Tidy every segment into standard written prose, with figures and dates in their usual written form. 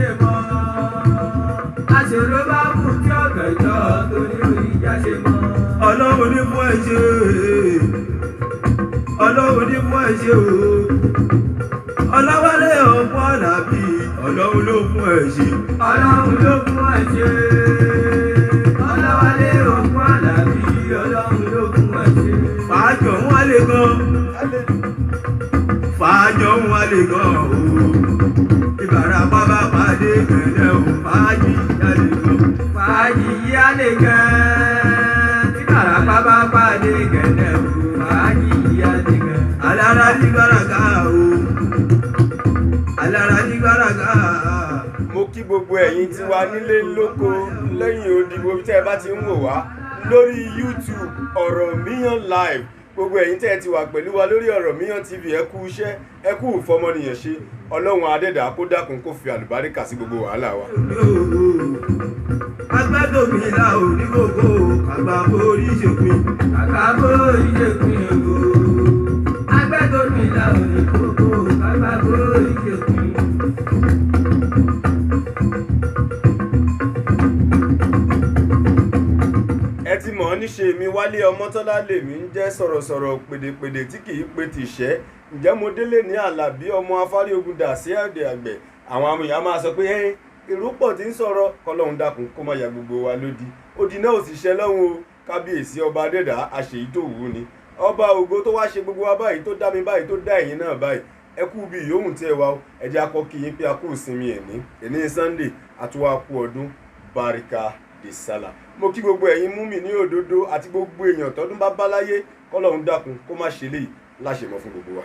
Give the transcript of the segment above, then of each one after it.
ṣe mọ́. Aṣòro bá kú tí ọ̀gànjọ́ torí ìjà ṣe mọ́. Ọlọ́run ní fún ẹ ṣe, Ọlọ́run ní fún ẹ ṣe o. Ọlọ́wálé ọ̀pọ̀ àlàbí, Ọlọ́run ló fún ẹ ṣe. Ọlọ́run ló fún ẹ ṣe. Ọlọ́wálé ọ̀pọ̀ àlàbí, Ọlọ́run ló fún ẹ ṣe. Fàájọ wọn lè gan, fàájọ wọn lè gan o. Ìbàràpá bá pàdé gẹ̀ẹ́dẹ́ o, fàájì yá lè gan. Fàájì yá lè gan. Ìbàràpá bá pàdé gẹ̀ẹ́dẹ́ o, fàájì yá lè gan. Alára ní gbàràgà o. Alára ní gbàràgà. Mo kí gbogbo ẹ̀yin tí wà nílé lóko lẹ́yìn odi gbogbo tẹ́ ẹ bá ti ń wò wá lórí YouTube Ọ̀rànmíyàn live. Gbogbo ẹ̀yin tẹ́ ẹ ti wà pẹ̀lú wa lórí Ọ̀rànmíyàn TV, ẹ kú iṣẹ́, ẹ kú ìfọmọnìyàn ṣe. Ọlọ́run adẹ́dàá kó dákun kó fi àlùbáríkà sí gbogbo wàhálà wa. Agbádòmí la ò ní gbogbo àgbà borí ṣèpin. Àgbà borí ṣèpin o. Agbádòmí la ò ní gbogbo àgbà borí ṣèpin. Ẹ ti mọ̀ ọ́ níṣe mi Wálé Ọmọ́tọ́lá lèmi ń jẹ́ sọ̀rọ̀sọ̀rọ̀ pèdèpèdè tí kì í pe tìṣẹ́. Ǹjẹ́ mo délé ní Àlàbí ọmọ afárí ogun dà sí ẹ̀dẹ̀ àgbẹ̀. Àwọn amòyàn máa sọ pé èrò pọ̀ tí ń sọ̀rọ̀ kọ́lọ́hún dákun kó má ya gbogbo wa lódì. Odi náà ò sì ṣẹ lọ́hùn o. Kábíyèsí ọba adẹ́dàá àṣeyí tó wù ú ni. Ọba ògo tó wá ṣe gbogbo wa báyìí, tó dá mi báyìí, tó dá ẹ̀yin náà báyìí. Ẹ kú bí ìyóhùn tí ẹ wá o. Ẹ jẹ́ akọ́ kí yín pé a kú ìsinmi ẹ̀ní. Èní Sunday àtúwá kú ọdún Barika de Sala. Mo kí gbogbo ẹ̀yin mú mi ní òdodo àti gbogbo èèyàn tọdún bá bá láyé kọ́lọ́hún dákun kó má ṣe léyìí láṣemọ́ fún gbogbo wa.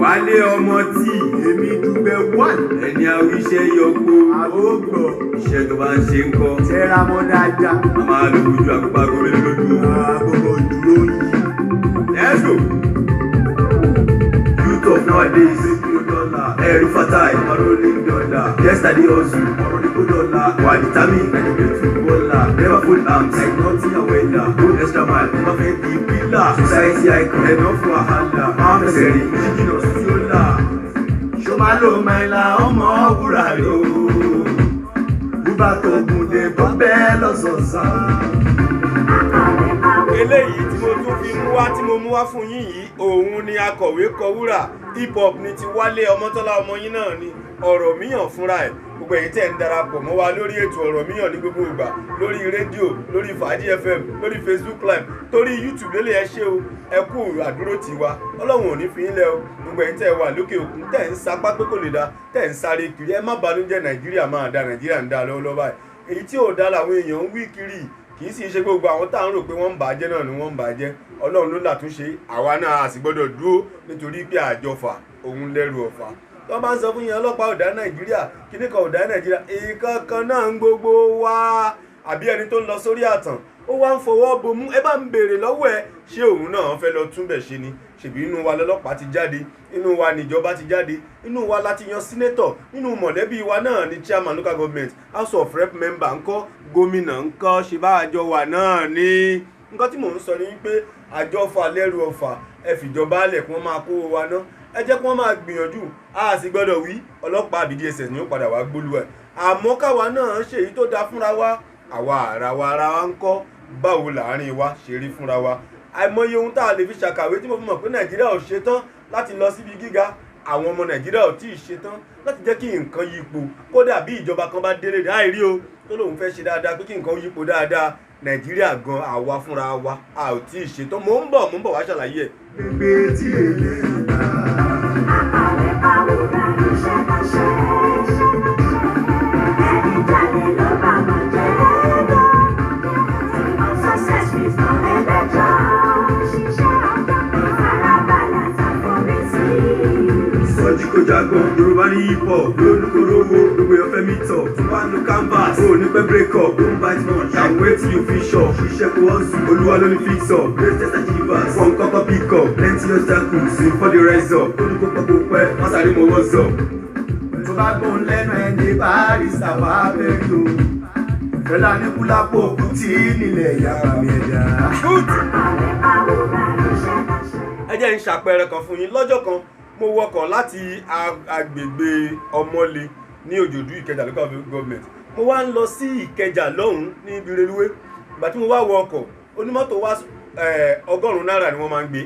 Wálé ọmọ tí èmi dúpẹ́ wà ẹni àwíṣẹ́ yọkó àgbọ̀ iṣẹ́ tó bá ń ṣe ń kọ́ tẹ́ra mọ́ dáadáa a máa lo ojú àgbàgbọ́ lójú àgbọ̀gbọ̀ dúró yìí. Let's go. Youth of nowadays every fatai rolling dollar yesterday hustle rolling dollar wà determined and great footballer never fold arms like nothing and weather go extra mile never fit be pillar society icon enough wahala máa fẹsẹ̀ rí jíjìnà sí ọ̀la ṣọmálò máìlà ọmọ wúrà ló búbá tó gùn dé bọ́bẹ́ lọ́sọ̀ọ̀sán. Eléyìí tí mo tún fi mú wá tí mo mú wá fún yín yìí òun ni akọ̀wé kọwúrà hip hop ní ti Wálé Ọmọ́tọ́lá ọmọ yín náà ni Ọ̀rànmíyàn fúnra ẹ̀. Gbogbo ẹ̀yin tẹ́ ń darapọ̀ mọ́ wa lórí ètò Ọ̀rànmíyàn ní gbogbo ìgbà lórí rédíò lórí Fàájì FM lórí Facebook live torí YouTube lélẹ̀ ẹ ṣé o, ẹ kú àdúró tì wá Ọlọ́run ò ní fi yín lẹ̀ o. Gbogbo ẹ̀yin tẹ́ wà lókè òkun tẹ́ ń sapá pé kò lè dá tẹ́ ń sáré kiri ẹ má banújẹ́ Nàìjíríà máa da Nàìjíríà ń dá lọ́wọ́lọ́wọ́ báyìí. Èyí tí ò dá làwọn èèyàn ń wí kiri kì í sì ṣe gbogbo àwọn tá à ń rò pé wọ́n ń bàjẹ́ náà ni wọ́n ń bàjẹ́. Ọlọ́run ló làtúnṣe àwa náà a sì gbọ́dọ̀ dúró nítorí pé àjọfà òun lẹ́rù ọ̀fà. Tó bá ń sọ fún yín ọlọ́pàá ò dá Nàìjíríà kíní kan ò dá Nàìjíríà ìkankan náà ń gbogbo wa àbí ẹni tó ń lọ sórí àtàn ó wá ń fọwọ́ bomú ẹ bá ń béèrè lọ́wọ́ ẹ ṣé òun náà fẹ́ lọ túnbẹ̀ ṣe ni. Ṣèbí inú wa lọ́lọ́pàá ti jáde, inú wa níjọba ti jáde, inú wa láti yan sínétọ̀, nínú mọ̀lẹ́bí wa náà ni chairman local government, house of rep member ńkọ́, gómìnà ńkọ́, ṣe bá àjọ wà náà ni. Nǹkan tí mò ń sọ ni wípé àjọ fà lẹ́rù ọ̀fà ẹ fìjọba alẹ̀ kí wọ́n máa kó wa ná. Ẹ jẹ́ kí wọ́n máa gbìyànjú a sì gbọ́dọ̀ wí ọlọ́pàá àbí DSS ni ó padà wá gbólú ẹ̀. Àmọ́ káwa náà ṣe èyí tó dáa fúnra wa, àwa ara wa ńkọ́, báwo láàárín wa ṣe rí fúnra wa. Àìmọye ohun tá a lè fi ṣàkàwé tí mo fi mọ̀ pé Nàìjíríà ò ṣetán láti lọ síbi gíga. Àwọn ọmọ Nàìjíríà ò tíì ṣetán láti jẹ́ kí nǹkan yípo. Kódà bí ìjọba kan bá délé láìrí o tó lóun fẹ́ ṣe dáadáa pé kí nǹkan yípo dáadáa. Nàìjíríà gan àwa fúnra wa a ò tíì ṣetán. Mò ń bọ̀ wá ṣàlàyé ẹ̀. Gbígbé tí èlé ìgbà. Àkàwé pàwùrà iṣẹ́ kan ṣe ẹni jáde ló bá mọ̀ jẹ́ success is not ẹlẹ́jọ́ ṣiṣẹ́ ìfarabalẹ̀ àtàkùnrinṣí. Ìsọjí kò jágbọ́n Yorùbá ní hip hop lórúkọ̀rọ̀wọ́ gbogbo ọ̀fẹ́ mi tọ̀ tó bá nu canvas ó ní pẹ́ break up don't bite much and wait till you finish up ṣiṣẹ́ kò hustle Olúwa ló ní fix up greatest achievers from kọ́kọ́ pick up plenty obstacles for the rise up tó ní kó pẹ́ kó pẹ́ wọ́n sáré mọ́ what's up. Tó bá gbóhùn lẹ́nu ẹ̀ ní barista wà bẹ́ẹ̀ lò fẹ́lá ní kúlápò kùtì nílẹ̀ yàrá mi ẹ̀dá. Ẹ jẹ́ ń ṣàpẹẹrẹ kan fún yín lọ́jọ́ kan mo wọkọ̀ láti agbègbè Ọmọlé ní Òjòdú Ìkẹjà local government mo wá ń lọ sí Ìkẹjà lọ́hùn ní ibi reluwé ìgbà tí mo wá wọ ọkọ̀ onímọ́tò wá 100 náírà ni wọ́n máa ń gbé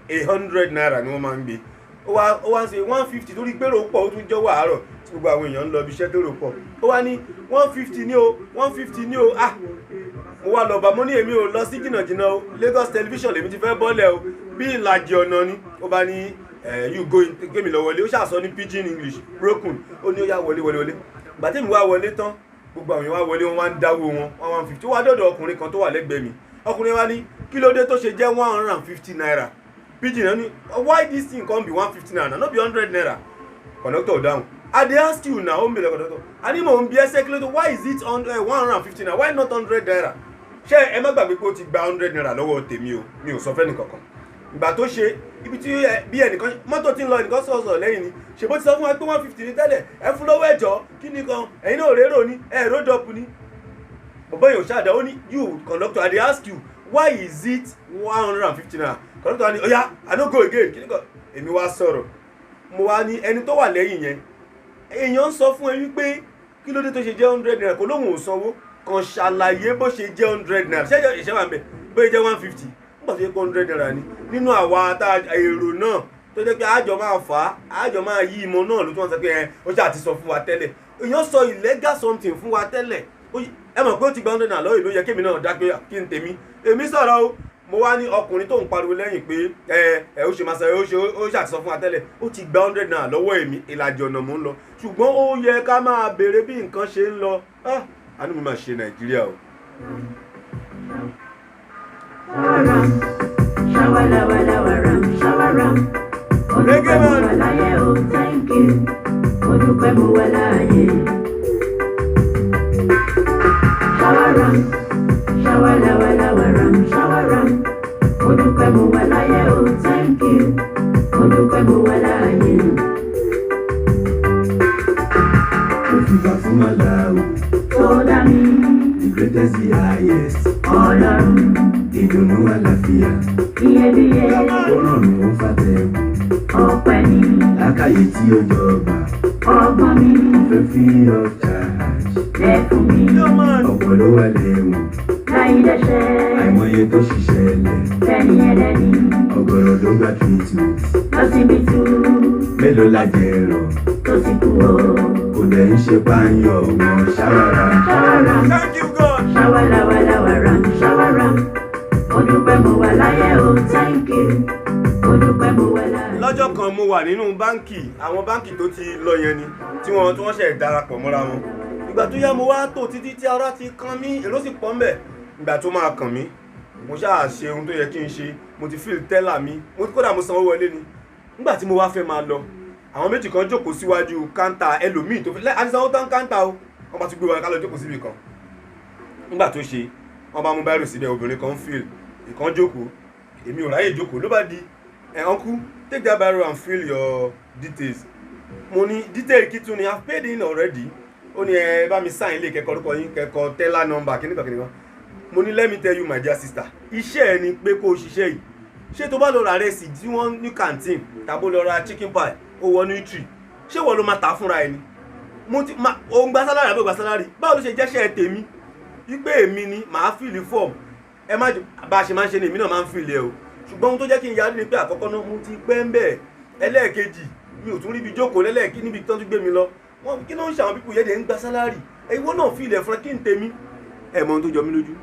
100 náírà ni wọ́n máa ń gbé ó wá ń ṣe 150 torí pé rò pọ̀ ó tún jẹ́ wàárọ̀ tí gbogbo àwọn èèyàn ń lọ ibi iṣẹ́ tó rò pọ̀ ó wá ní 150 ní o 150 ní o mo wá lọ bá mo ní èmi ò lọ sí jìnnàjìnnà o Lagos television lèmi ti fẹ́ bọ́lẹ̀ o bí ìlàjì ọ̀nà ni ó bá ní you go gbémi lọ wọlé ó ṣàṣọ ní pidgin English broken ó ní ó yá wọlé ìgbà tí mi wá wọlé tán gbogbo àwọn èèyàn wá wọlé wọn wá ń dáwó wọn 150 ó wá dọ̀dọ̀ ọkùnrin kan tó wà lẹ́gbẹ̀ẹ́ mi ọkùnrin wá ní kí ló dé tó ṣe jẹ́ 150 naira pidgin náà ní why this thing come be 150 naira no be 100 naira conductor down I dey ask you now ó ń bèèrè conductor a ní mò ń bí ẹsẹ̀ kí ló dé why is it 150 naira why not 100 naira ṣé ẹ má gbàgbé pé ó ti gba 100 naira lọ́wọ́ tèmi o mi ò sọ fẹ́ nìkankan ìgbà tó ṣe ibi tí bí ẹnìkan mọ́tò tí ń lọ ẹnìkan sọ̀rọ̀ lẹ́yìn ni ṣèbó ti sọ fún wa pé 150 ní tẹ́lẹ̀ ẹ fún lọ́wọ́ ẹ̀jọ́ kí ni kan ẹ̀yin náà rérò ní ẹ̀ ródọ̀pù ní bọ̀bọ̀ yóò ṣáàdá ó ní you conductor I dey ask you why is it 150 naira conductor ní oya I no go again kí ni kan èmi wá sọ̀rọ̀ mo wá ní ẹni tó wà lẹ́yìn yẹn èèyàn ń sọ fún ẹ wípé kí ló dé tó ṣe jẹ́ 100 naira kò lóhùn ò sanwó kan ṣàlàyé bó ṣe jẹ́ 100 naira ṣé ìṣẹ́ wà ń bẹ̀ bó ṣe jẹ́ 150 nígbà tó yẹ pé 100 naira ni nínú àwa èrò náà tó jẹ́ pé àjọ máa fà á àjọ máa yí ìmọ̀ náà ló tún wọ́n sọ pé ó ṣáà ti sọ fún wa tẹ́lẹ̀ èèyàn sọ illegal something fún wa tẹ́lẹ̀ ẹ mọ̀ pé ó ti gba 100 naira lọ́wọ́ ìlú yẹ kémi náà dá pé kí n tèmi èmi sọ̀rọ̀ o mo wá ní ọkùnrin tó ń pariwo lẹ́yìn pé ó ṣe máa sọ ó ṣáà ti sọ fún wa tẹ́lẹ̀ ó ti gba 100 naira lọ́wọ́ èmi ìlàjì ọ̀nà mò ń lọ ṣùgbọ́n ó yẹ ká máa béèrè bí nǹkan ṣe ń lọ àánú mi máa ṣe Nàìjíríà o. The greatest, the highest. Ọlọ́run ìdùnnú àlàáfíà. Iyebíye. Ọlọ́run ó fàtẹ̀kùn. Ọpẹ́ ni. Lákàyè tí ó jọba. Ọgbọ́n mi. Ìfẹ́ free of charge. Lẹ́kùn mi. Ọ̀pọ̀ ló wà lẹ́wọ̀n. Láyé dẹ́ṣẹ̀. Àìmọye tó ṣiṣẹ́ lẹ̀. Tẹ́ni ẹlẹ́ni. Ọ̀gọ̀rọ̀ ló gba treatment. Lọ́sibítù. Mélòó la jẹ̀rọ̀. Tó sì kú o. Kò dẹ̀ ń ṣe pààyàn wọn ṣàwárà. Thank you God. Ṣàwárà. Mo dúpẹ́ mo wà láyé o, thank you. Mo dúpẹ́ mo wà láyé. Lọ́jọ́ kan mo wà nínú báǹkì àwọn báǹkì tó ti lọ yẹn ni tí wọ́n ṣe darapọ̀ mọ́ra wọn. Ìgbà tó yá mo wá tò títí tí ara ti kan mí èrò sì pọ̀ ńbẹ̀. Ìgbà tó máa kàn mí mo ṣáà ṣe ohun tó yẹ kí n ṣe mo ti fíìl tẹ́là mi kódà mo sanwó wọlé ni. Nígbà tí mo wá fẹ́ máa lọ àwọn méjì kan jókòó síwájú káńtà ẹlòmíì tó fẹ́ àti sanwó tán káńtà o wọ́n bá tún gbé wa ká lọ jókòó síbi kan. Nígbà tó ṣe wọ́n bá mú báírò síbẹ̀ obìnrin kan fíìl ìkan jókòó èmi ò ráyè jókòó ló bá di uncle take that biro and fill your details mo ní detail kí tún ni I've paid in already ó ní ẹ bá mi sign ilé kẹkọọ orúkọ yín kẹkọọ teller number kíníkan kíníkan mo ní let me tell you my dear sister iṣẹ́ ẹ ni pé kó o ṣiṣẹ́ yìí ṣé tó bá lọ ra rẹ́sì tí wọ́n ní canteen tàbó lọ ra chicken pie ó wọ nutri ṣé wọ́n ló máa tà fúnra ẹni mo ti òun gba sálárì àbí ògbà sálárì báwo ló ṣe jẹ́ṣẹ́ tèmi wípé èmi ni màá fìlì fọ́ọ̀mù ẹ má bá a ṣe máa ń ṣe ni èmi náà máa ń fìlì ẹ o ṣùgbọ́n ohun tó jẹ́ kí n yarí ni pé àkọ́kọ́ náà mo ti pẹ́ ń bẹ̀ ẹlẹ́ẹ̀kejì mi ò tún ríbi jókòó lẹ́lẹ́ẹ̀kí níbi tó tún gbé mi lọ wọ́n kí ló ń ṣe àwọn pípò yẹ́dẹ̀ ń gba sálárì ẹ̀wọ́n náà fìlì ẹ̀ fúnra kí n tèmi ẹ̀ mọ ohun tó jọ mí lójú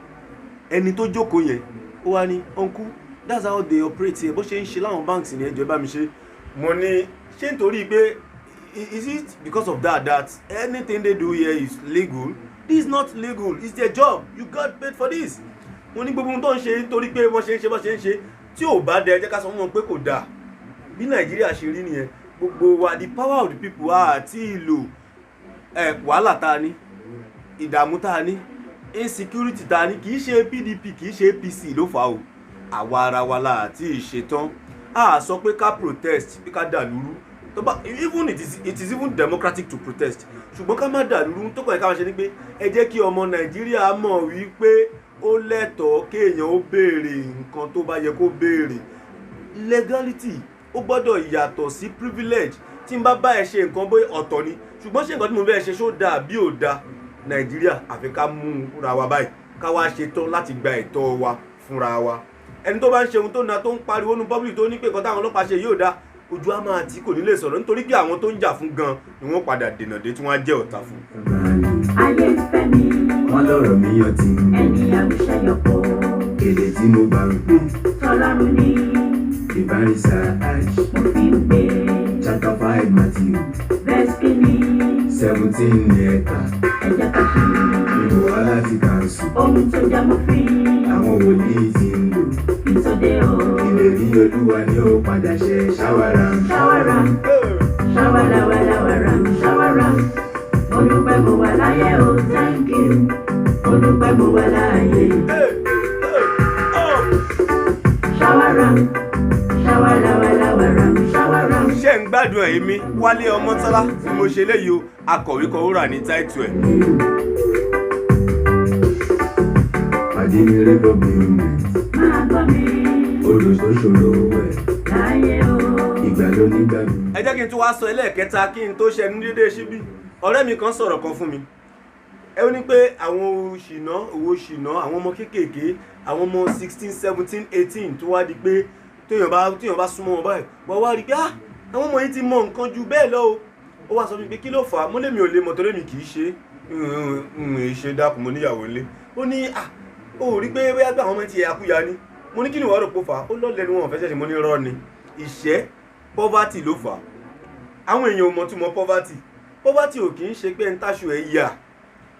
ẹni tó jókòó yẹn ó wá ní uncle that's how they operate here bó ṣe ń ṣe láwọn banks ní ẹjọ́ bá mi ṣe mo ní ṣé nítorí pé is it because of that anything they do here is legal this is not legal it's their job you got paid for this mo ní gbogbo ohun tó ń ṣe nítorí pé wọ́n ṣe ń ṣe tí ò bá dẹ jẹ́ ká sọ fún wọn pé kò dáa bí Nàìjíríà ṣe rí nìyẹn gbogbo wa the power of the people àti ìlò wàhálà tá a ní ìdààmú tá a ní insecurity tá a ní kì í ṣe PDP kì í ṣe APC ló fà á o àwa ara wa la àti ìṣetán a sọ pé ká protest bí ká dà lúrú tó bá even it is even democratic to protest ṣùgbọ́n ká má dà lúrú tó kàn ká máa ṣe ni pé ẹ jẹ́ kí ọmọ Nàìjíríà mọ̀ wípé ó lẹ́tọ̀ọ́ kéèyàn ó béèrè nǹkan tó bá yẹ kó béèrè legality ó gbọ́dọ̀ yàtọ̀ sí privilege. Tí n bá bá ẹ ṣe nǹkan bóyá ọ̀tọ̀ ni ṣùgbọ́n ṣé nǹkan tí mo bẹ́ẹ̀ ṣe ṣó dáa bí ò dáa Nàìjíríà àfi ká mú ra wa báyìí ká wá ṣe tán láti gba ẹ̀tọ́ wa fúnra wa. Ẹni tó bá ń ṣe ohun tó na tó ń pariwo ní public tó ní pé nǹkan táwọn ọlọ́pàá ṣe yóò dáa ojú á máa tí kò ní lè sọ̀rọ̀ nítorí pé àwọn tó ń jà fún gan ni wọ́n padà dènà dé tí wọ́n á jẹ́ ọ̀tá fún. ayé ń fẹ́ mi wọ́n lọ́rọ̀ mi yàn tí ẹni àwùṣẹ́ yọpọ̀ èdè tí mo bá ń pè tọ́lọ́run ní ìbánisà àìsí mo fi ń gbé chapter 5 Matthew verse kìíní 17 ní ẹ̀ka ẹ̀jẹ̀ ká ṣe ìbò wá láti kàǹsù ohun tó já mo fi àwọn wòlíì ti ń lò ìtòdé o ìlérí Olúwa ni ó padà ṣe ṣáwárà ṣáwárà ṣáwárà ṣáwárà olùpẹ̀ mo wà láyé o thank you olùpẹ̀ mo wà láyé ṣáwárà ṣáwárà. Ṣé ń gbádùn ẹ̀ mi Wálé Ọmọ́tọ́lá bí mo ṣe léyìí o akọ̀wé Kọwúrà ní táìtù ẹ̀. Adíniré government máa gbọ́ mi olùsòṣòro ẹ̀ láyé o. ìgbà ló nígbàgbọ́. Ẹ jẹ́ kí n tún wá sọ ẹlẹ́ẹ̀kẹta kí n tó ṣẹnu déédéé síbí. Ọ̀rẹ́ mi kan sọ̀rọ̀ kan fún mi. Ẹ ó ní pé àwọn owó ṣìnà àwọn ọmọ kéékèèké àwọn ọmọ 16 17 18 tó wá di pé téèyàn bá súnmọ́ wọn báyìí wọ́n wá rí pé àwọn ọmọ yìí ti mọ nǹkan ju bẹ́ẹ̀ lọ o. Ó wá sọ fún mi pé kí ló fà á mo lè mi ò lè mọ̀ torí mi kì í ṣe ṣe dákun mo níyàwó ńlé. Ó ní ó rí pé bóyá àwọn ọmọ ti ẹ̀yàkúya ni. Mo ní kí ni wọ́n rò pé ó fà á ó lọ́lẹ̀ ni wọn ò fẹ́ ṣẹ̀ṣẹ̀ mo ní rọ́ ni ìṣẹ́ poverty ló fà á. Àwọn èèyàn ò mọ̀ túmọ̀ poverty ò kì í ṣe pé ń táṣù ẹ̀ yà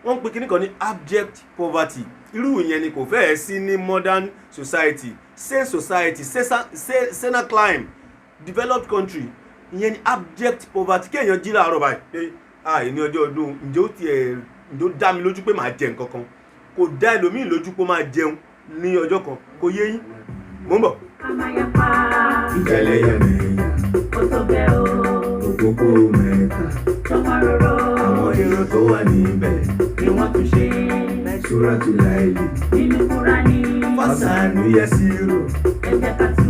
wọ́n ń pe kíní kan ní abject poverty irú ìyẹn ni kò fẹ́ẹ̀ sí ní modern society sane society sena climb developed country ìyẹn ni abject poverty kéèyàn jí láàárọ̀ báyìí pé ní ọjọ́ ọdún ǹjẹ́ ó dá mi lójú pé màá jẹ nǹkan kan kò dá ẹlòmíì lójú pé ó máa jẹun ní ọjọ́ kan kò yé yín mò ń bọ̀. ìjẹ́lẹ̀ yẹmẹ̀yà ó tó bẹ́ o òpópó mẹ́ta tọmọrọrọ àwọn èrò tó wà níbẹ̀ ni wọ́n tún ṣe Súrátù Láìlì nínú Kúránì fásánù yẹsìrò ẹ̀jẹ̀ ká tú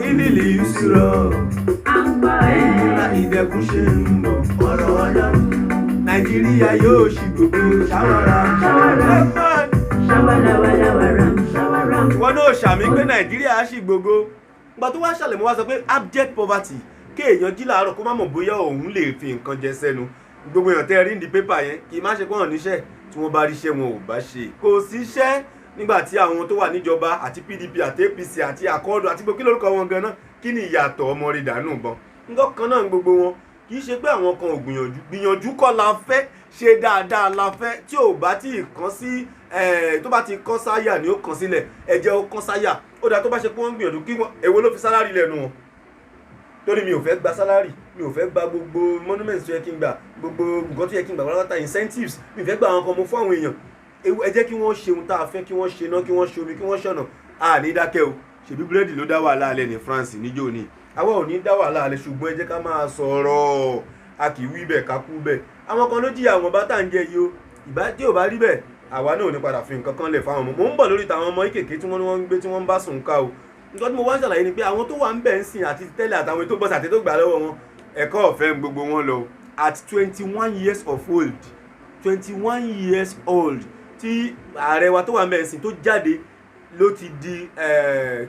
ìdílé yusrọ̀ à ń gbọ́ ìnira ìdẹ̀kùn ṣe ń bọ̀ ọ̀rọ̀ Ọlọ́run Nàìjíríà yóò ṣì gbogbo ṣàwárà ṣáwárà. Ìwọ náà ṣàmì pé Nàìjíríà ṣì gbogbo gbà tó wá ṣàlẹ̀ mo wá sọ pé abject poverty kéèyàn jí láàárọ̀ kó má mọ̀ bóyá òun lè fi nǹkan jẹ sẹ́nu gbogbo èèyàn tẹ́ rí ní pépà yẹn kì í má ṣe pọ́n níṣẹ́ tí wọ́n bá ríṣẹ́ wọn ò bá ṣe kò síṣẹ́ nígbà tí àwọn tó wà níjọba àti PDP àti APC àti Accord àti gbogbo kí lórúkọ wọn gan-an kí ni ìyàtọ̀ ọmọ rẹ̀ dànù bọ́n nǹkan kan náà gbogbo wọn kì í ṣe pé àwọn kan ò gbìyànjú kọ́ la fẹ́ ṣe dáadáa la fẹ́ tí ò bá tí ì kán sí tó bá ti kán sáyà ni ó kán sílẹ̀ ẹ̀jẹ̀ ó kán sáyà ó dáa tó bá ṣe pé wọ́n gbìyànjú kí wọ́n èwo ló fi sálárì lẹ́nu wọn torí mi ò fẹ́ gba sálárì mi ò fẹ́ gba gbogbo monuments tó yẹ kí n gbà gbogbo nǹkan tó yẹ kí n gbà pátápátá incentives mi ò fẹ́ gba àwọn kan mo fún àwọn èèyàn ẹ jẹ́ kí wọ́n ṣe ohun tá a fẹ́ kí wọ́n ṣe náà kí wọ́n ṣe omi kí wọ́n ṣọ̀nà a ní dákẹ́ o ṣèbí búrẹ́dì ló dá wàhálà alẹ́ ní France níjó ni àwa ò ní dá wàhálà alẹ́ ṣùgbọ́n ẹ jẹ́ ká máa sọ̀rọ̀ a kì í wí bẹ́ẹ̀ ká kú bẹ́ẹ̀ àwọn kan ló jìyà àwọn bá tá à ń jẹ yìí o ìbá tí ò bá rí bẹ́ẹ̀ àwa náà ò ní padà fi nǹkan kan lẹ̀ fáwọn ọmọ mò ń bọ̀ lórí tàwọn ọmọ ìkèké tí wọ́n ní wọ́n ń gbé tí wọ́n ń bá sùn ká o nǹkan tí mo wá ń ṣàlàyé ni pé àwọn tó wà ń bẹ̀ ń sìn àti tẹ́lẹ̀ àtàwọn tó bọ́sà àti tó gbà lọ́wọ́ wọn ẹ̀kọ́ ọ̀fẹ́ gbogbo wọn lọ at 21 years of old 21 years old tí ààrẹ wa tó wà ń bẹ̀ ń sìn tó jáde ló ti di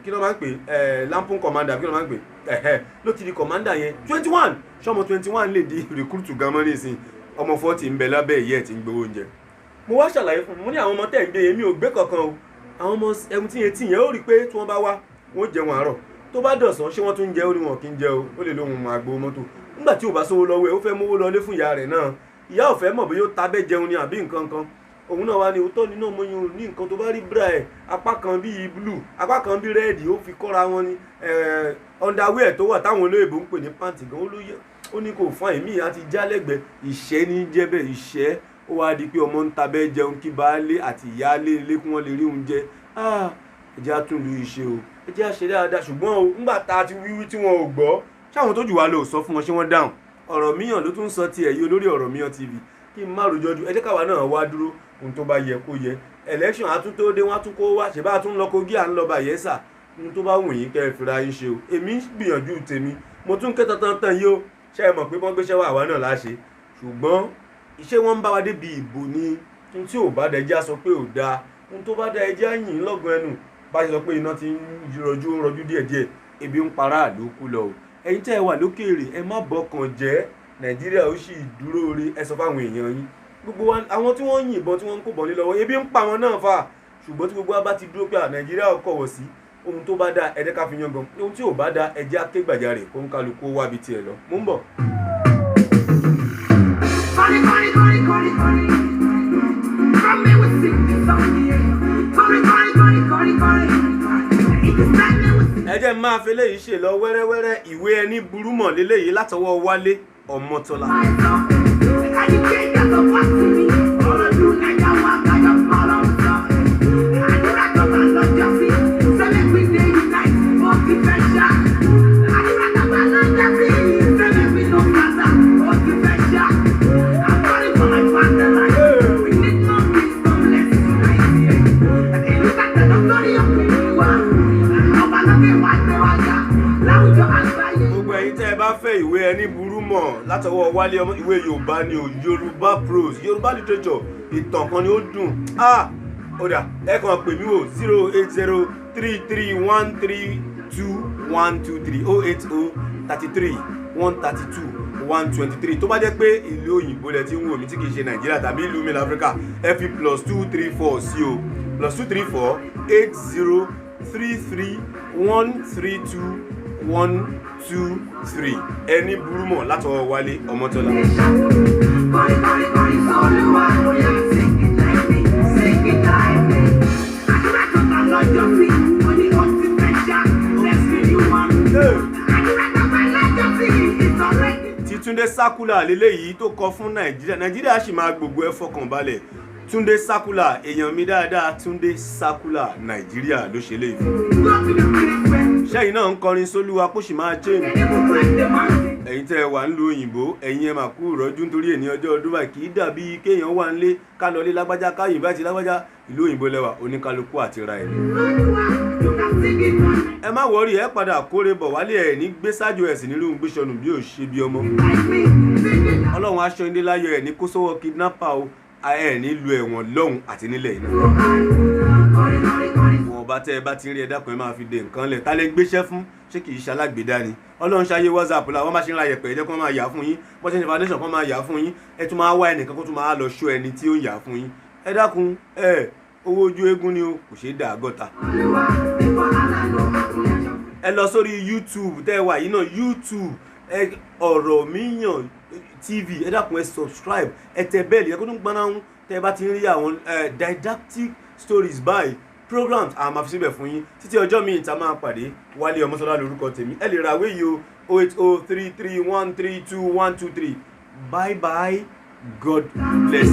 kí ló máa ń pè lampung commander kí ló máa ń pè ló ti di commander yẹn 21 ṣọmọ 21 lè di recruit gamani ìsìn ọmọ 40 ń bẹ lábẹ́ ìyẹ́ ẹ̀ tí ń gbowó oúnjẹ mo wá ṣàlàyé fún mo ní àwọn ọmọ tẹ̀ ń gbé èmi ò gbé kankan o àwọn ọmọ 17 18 yẹn ó rí i pé tí wọ́n bá wá wọ́n jẹun àárọ̀ tó bá dọ̀sán ṣé wọ́n tún ń jẹ ó ní wọn kì í jẹ o ó lè lóhun máa gbowó mọ́tò nígbà tí ò bá sówó lọ́wọ́ ẹ̀ ó fẹ́ mówó lọlé fún ìyá rẹ̀ náà ìyá ò fẹ́ mọ̀ bóyá ó tabẹ́ jẹun ni àbí nǹkan kan òun náà wá ní òótọ́ nínú ọmọ yẹn ní nǹkan tó bá rí bra ẹ̀ apá kan bíi blue apá kan bíi red ó fi kọ́ra wọn ní underwear tó wà táwọn olóyìnbó ń pè ní pant gan ó ní kò fún àìmí àti jálẹ̀gbẹ́ ìṣẹ́ ní jẹ́bẹ̀ ìṣẹ́ ó wá di pé ọmọ ń tabẹ́ jẹun kí baálé àti ìyáálé ilé kí wọ́n lè rí oúnjẹ ẹjẹ́ á tún lu iṣẹ́ o ẹjẹ́ á ṣe dáadáa ṣùgbọ́n o ńgbà tá a ti wíwí tí wọn ò gbọ́ ṣáwọn tó jù wá lọ sọ fún wọn ṣé wọ́n dáhùn ọ̀rọ̀ míyàn ló tún sọ tiẹ̀ yìí olórí ọ̀rọ̀ míyàn TV kí n má rojọ́ ju ẹ jẹ́ káwa náà wá dúró ohun tó bá yẹ kó yẹ election á tún tó dé wọ́n á tún kó wá ṣèbá á tún lọ Kogi à ń lọ Bayelsa ohun tó bá wù yín kẹ́ ẹ fira yín ṣe o èmi ń gbìyànjú tèmi mo tún ké tantan yìí ó ṣe é mọ̀ pé wọ́n gbéṣẹ́ wà wá náà láṣẹ ṣùgbọ́n iṣẹ́ wọn ń bá wa débi ìbò ni ohun tí ò bá da ẹjẹ́ á sọ pé ò dáa ohun tó bá da ẹjẹ́ á yìn lọ́gùn ẹnu bá ṣe sọ pé iná ti ń rọjú díẹ̀díẹ̀ ebi ń para àlòkù lọ o ẹ̀yin tẹ́ ẹ wà lókèèrè ẹ má bọkàn jẹ́ Nàìjíríà ó sì dúró re ẹ sọ fáwọn èèyàn yín gbogbo àwọn tí wọ́n yìnbọn tí wọ́n ń kó bọ̀ ní lọ́wọ́ ebi ń pa wọn náà fà ṣùgbọ́n tí gbogbo wa bá ti dúró pé Nàìjíríà ó kọ̀wọ̀ sí ohun tó bá da ẹ̀jẹ̀ ká fi yan gan ohun tí ò bá da ẹ̀jẹ̀ á ké gbàjarè kó ń kálukú wá bi tiẹ̀ lọ mú ń bọ̀. ẹ jẹ́ máa fi léyìí ṣe lọ wẹ́rẹ́wẹ́rẹ́ ìwé ẹni burú mọ̀ léléyìí látọwọ́ Wálé Ọmọ́tọ́lá. Fẹ́ ìwé ẹni burú mọ̀ látọwọ́ Wálé ìwé Yorùbá ni o Yorùbá prose Yorùbá literature ìtàn kan ni ó dùn ó dà ẹ kàn pè mí wò 08033132132 tó bá jẹ́ pé ìlú òyìnbó lẹ ti ń wò mí tí kìí ṣe Nàìjíríà tàbí ìlú mi láfíríkà ẹ fi +234 sí o +234 8033132123 ẹni burú mọ̀ látọwọ́ Wálé Ọmọ́tọ́lá. tí Túndé Sákúlà lélẹ́yìí tó kọ fún Nàìjíríà sì máa gbogbo ẹ fọkàn balẹ̀ Túndé Sákúlà èèyàn mi dáadáa Túndé Sákúlà Nàìjíríà ló ṣe léyìí fún. ṣẹ́yìn náà ń kọrin sólúwa kó sì máa change. ẹ̀yin tẹ́ ẹ wà ń lu òyìnbó ẹ̀yin ẹ máa kú ìrọ́jú nítorí èní ọjọ́ ọdún báyìí kì í dàbí kéèyàn wà ń lé ká lọ lé lágbájá káyìn bá ti lágbájá ìlú òyìnbó lẹ́wà oníkálukú àti ra ẹ̀. ẹ má wọrí ẹ padà kórè bọ̀ wálé ẹ̀ ní gbé sájò ẹ̀ sì nílùú gbéṣọ́nù bí ò ṣe bí ọmọ. Ọlọ́run aṣọ ilé láyọ̀ ẹ̀ ní kó sọ́wọ́ kidnapper o ẹ̀ nílùú ẹ̀wọ̀n lọ́hùn àti nílẹ̀ iná. wọn bá tẹ́ ẹ bá ti rí ẹ dákun ẹ máa fi de nǹkan lẹ̀ tá lè gbéṣẹ́ fún ṣé kì í ṣe alágbèédá ni Ọlọ́run ṣayé WhatsApp la wọ́n bá ṣe ń ra yẹ̀pẹ̀ ẹ̀jẹ̀ kan máa yà fún yín wọ́n ṣe ń ṣe foundation kan máa yà fún yín ẹ tún máa wá ẹnìkan kó tún máa lọ ṣó ẹni tí ó yà fún yín ẹ dákun owó ojú eégún ni o kò ṣeé dà gọ́ta. ẹ lọ sórí YouTube tẹ́ ẹ wà yìí náà YouTube Ọ̀rọ̀míyàn TV ẹ dákun ẹ subscribe ẹ tẹ bẹ́ẹ̀lì ẹ kó tún gbaná ń tẹ́ ẹ bá ti ń rí àwọn didactic stories by programs àmà fi síbẹ̀ fún yín títí ọjọ́ míì tá máa pàdé Wálé Ọmọ́tọ́lá lórúkọ tèmi ẹ lè ra àwé yìí o 08033132123 bye bye God bless.